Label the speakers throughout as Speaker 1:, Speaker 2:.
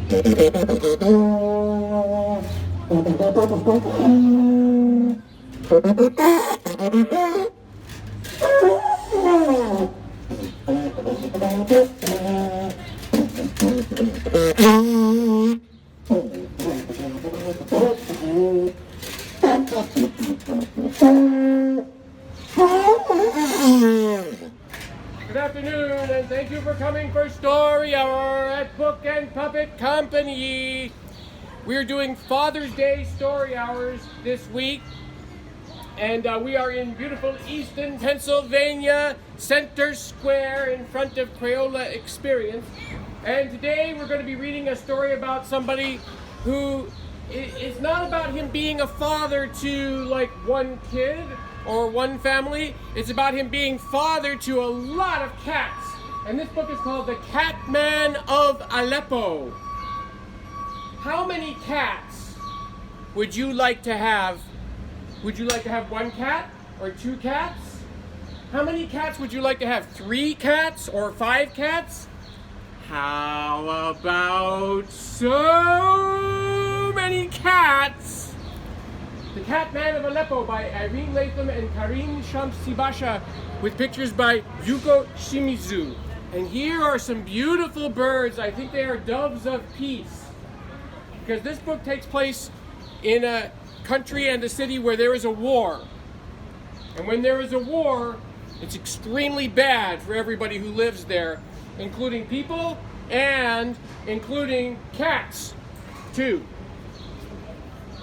Speaker 1: Good afternoon, and thank you for coming for Story Hour at Book and Puppet Company. We're doing Father's Day Story Hours this week, and we are in beautiful Easton, Pennsylvania, Center Square in front of Crayola Experience. And today we're going to be reading a story about somebody who it's not about him being a father to like one kid or one family. It's about him being father to a lot of cats. And this book is called The Cat Man of Aleppo. How many cats would you like to have? Would you like to have one cat or two cats? How many cats would you like to have? 3 cats or 5 cats? How about so many cats? The Cat Man of Aleppo by Irene Latham and Karine Shamsibasha, with pictures by Yuko Shimizu. And here are some beautiful birds. I think they are doves of peace, because this book takes place in a country and a city where there is a war. And when there is a war, it's extremely bad for everybody who lives there, including people and including cats too.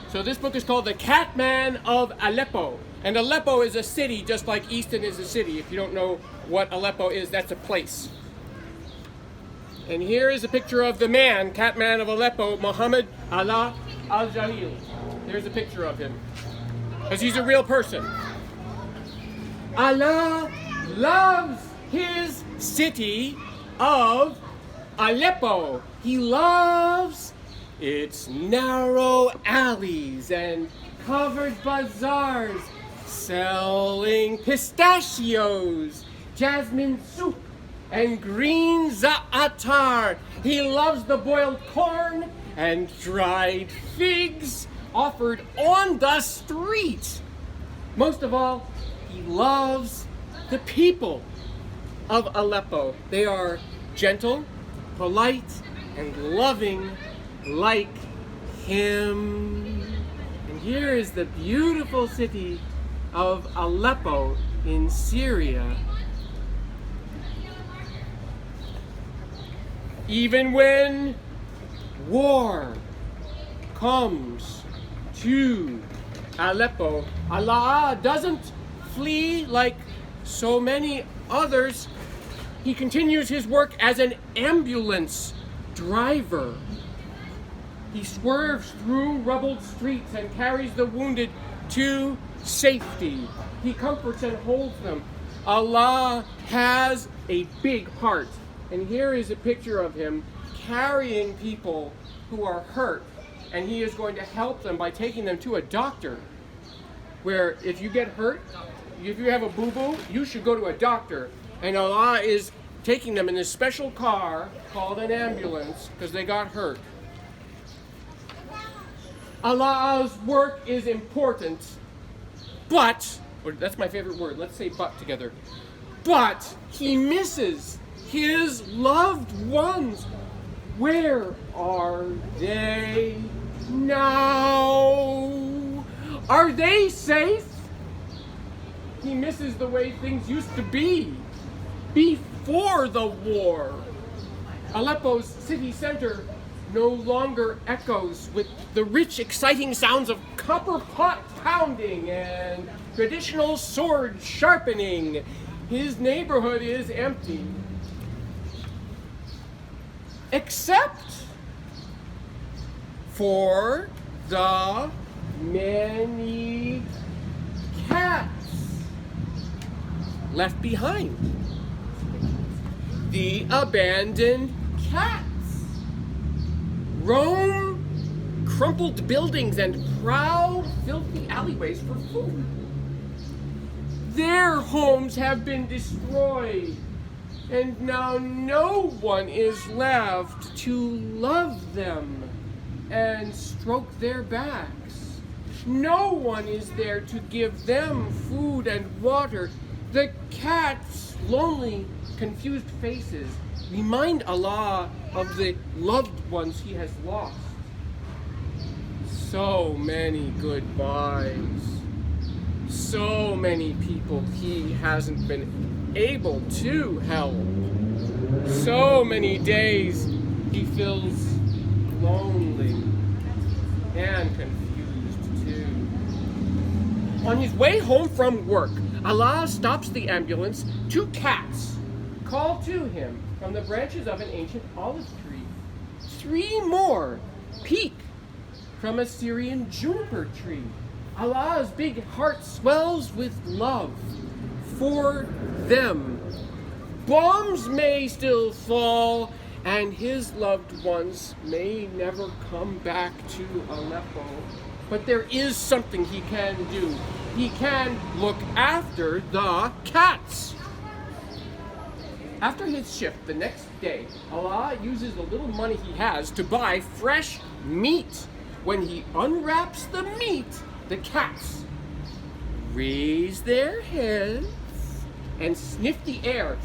Speaker 1: So this book is called The Cat Man of Aleppo. And Aleppo is a city just like Easton is a city. If you don't know what Aleppo is, that's a place. And here is a picture of the man, Cat Man of Aleppo, Muhammad Allah Al-Jalil. There's a picture of him, because he's a real person. Allah loves his city of Aleppo. He loves its narrow alleys and covered bazaars selling pistachios, jasmine soup, and green za'atar. He loves the boiled corn and dried figs offered on the street. Most of all, he loves the people of Aleppo. They are gentle, polite, and loving like him. And here is the beautiful city of Aleppo in Syria. Even when war comes to Aleppo, Allah doesn't flee like so many others. He continues his work as an ambulance driver. He swerves through rubbled streets and carries the wounded to safety. He comforts and holds them. Allah has a big heart. And here is a picture of him carrying people who are hurt. And he is going to help them by taking them to a doctor. Where if you get hurt, if you have a boo-boo, you should go to a doctor. And Allah is taking them in this special car called an ambulance because they got hurt. Allah's work is important, but, or that's my favorite word, let's say but together, but he misses his loved ones. Where are they now? Are they safe? He misses the way things used to be before the war. Aleppo's city center no longer echoes with the rich, exciting sounds of copper pot pounding and traditional sword sharpening. His neighborhood is empty, except for the many cats left behind. The abandoned cats roam crumpled buildings and prowl filthy alleyways for food. Their homes have been destroyed And now no one is left to love them and stroke their backs. No one is there to give them food and water. The cat's lonely, confused faces remind Allah of the loved ones he has lost. So many goodbyes. So many people he hasn't been able to help. So many days he feels lonely and confused too. On his way home from work, Allah stops the ambulance. Two cats call to him from the branches of an ancient olive tree. Three more peek from a Syrian juniper tree. Allah's big heart swells with love for them. Bombs may still fall, and his loved ones may never come back to Aleppo. But there is something he can do. He can look after the cats. After his shift the next day, Allah uses the little money he has to buy fresh meat. When he unwraps the meat, the cats raise their heads and sniff the air.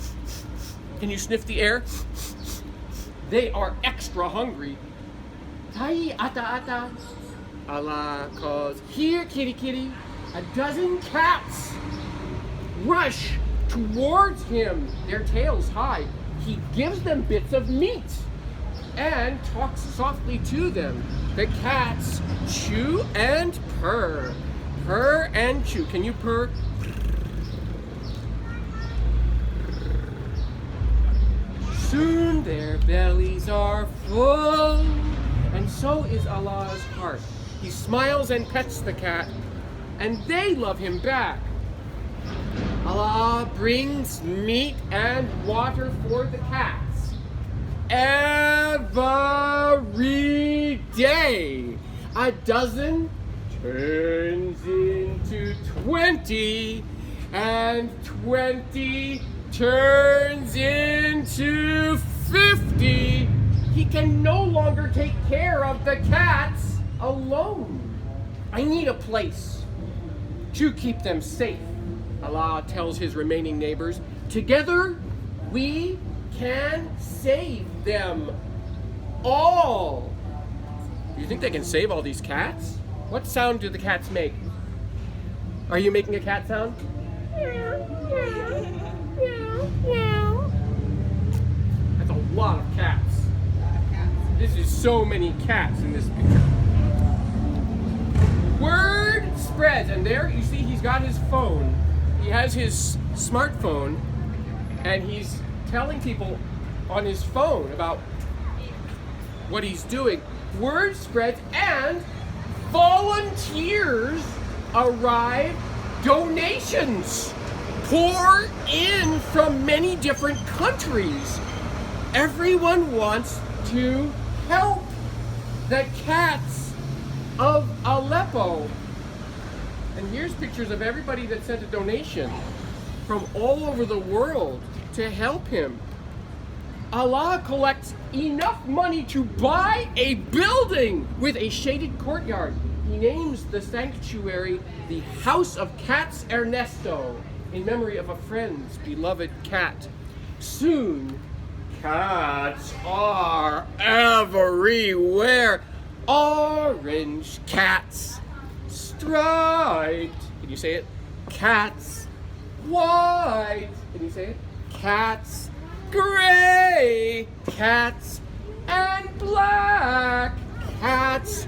Speaker 1: Can you sniff the air? They are extra hungry. Tai ata ata. Allah calls, "Here, kitty kitty." A dozen cats rush towards him, their tails high. He gives them bits of meat and talks softly to them. The cats chew and purr. Purr and chew. Can you purr? Soon their bellies are full, and so is Allah's heart. He smiles and pets the cat, and they love him back. Allah brings meat and water for the cats every day. A dozen turns into 20, and 20 turns into 50. He can no longer take care of the cats alone. I need a place to keep them safe. Allah tells his remaining neighbors, together we can save them all. Do you think they can save all these cats? What sound do the cats make? Are you making a cat sound? Meow, meow, meow, meow. That's a lot of cats. This is so many cats in this picture. Word spreads, and there you see he's got his phone. He has his smartphone, and he's telling people on his phone about what he's doing. Word spreads, and volunteers arrive. Donations pour in from many different countries. Everyone wants to help the cats of Aleppo. And here's pictures of everybody that sent a donation from all over the world to help him. Allah collects enough money to buy a building with a shaded courtyard. He names the sanctuary the House of Cats Ernesto, in memory of a friend's beloved cat. Soon, cats are everywhere. Orange cats, striped. Can you say it? Cats. White. Can you say it? Cats. Gray. Cats. And black. Cats.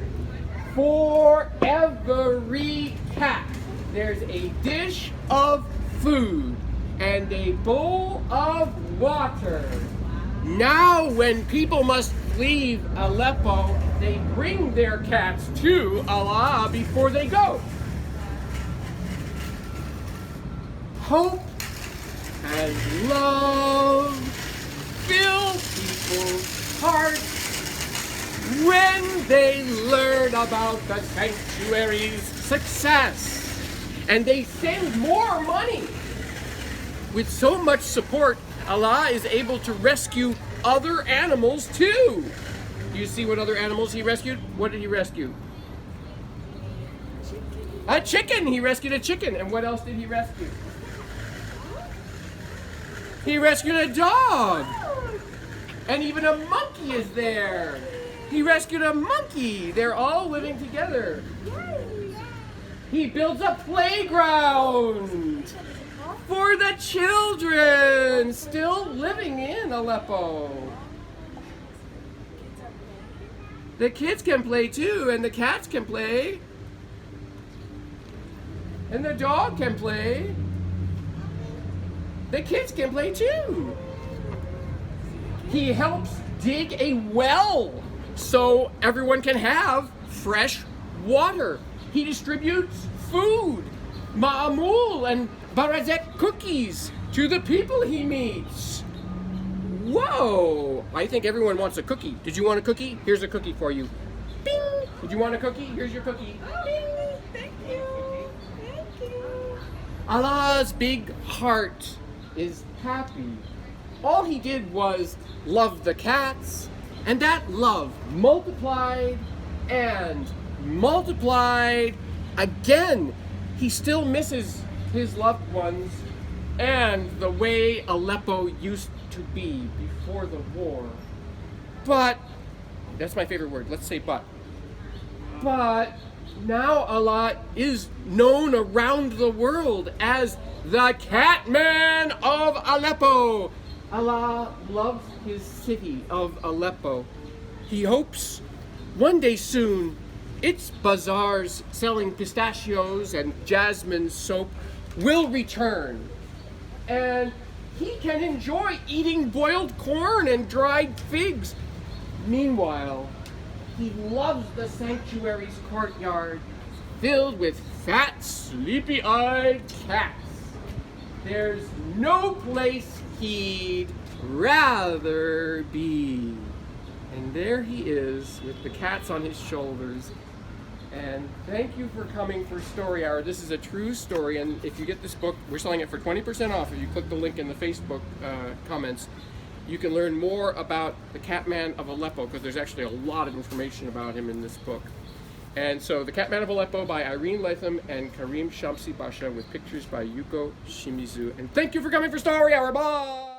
Speaker 1: For every cat, there's a dish of food and a bowl of water. Now when people must leave Aleppo, they bring their cats to Allah before they go. Hope and love fill people's hearts when they learn about the sanctuary's success. And they send more money. With so much support, Allah is able to rescue other animals too. Do you see what other animals he rescued? What did he rescue? A chicken! He rescued a chicken. And what else did he rescue? He rescued a dog! And even a monkey is there! He rescued a monkey! They're all living together. He builds a playground for the children still living in Aleppo. The kids can play too, and the cats can play. And the dog can play. The kids can play too. He helps dig a well so everyone can have fresh water. He distributes food, ma'amul and barazek cookies to the people he meets. Whoa! I think everyone wants a cookie. Did you want a cookie? Here's a cookie for you. Bing! Did you want a cookie? Here's your cookie. Bing!
Speaker 2: Thank you. Thank you.
Speaker 1: Allah's big heart is happy. All he did was love the cats, and that love multiplied and multiplied again. He still misses his loved ones and the way Aleppo used to be before the war. But, that's my favorite word, let's say but. But now Allah is known around the world as the Catman of Aleppo. Allah loves his city of Aleppo. He hopes one day soon its bazaars selling pistachios and jasmine soap will return. And he can enjoy eating boiled corn and dried figs. Meanwhile, he loves the sanctuary's courtyard filled with fat, sleepy-eyed cats. There's no place he'd rather be. And there he is with the cats on his shoulders. And thank you for coming for Story Hour. This is a true story, and if you get this book, we're selling it for 20% off. If you click the link in the Facebook comments, you can learn more about the Catman of Aleppo, because there's actually a lot of information about him in this book. And so, The Catman of Aleppo by Irene Latham and Karim Shamsi Basha, with pictures by Yuko Shimizu. And thank you for coming for Story Hour. Bye!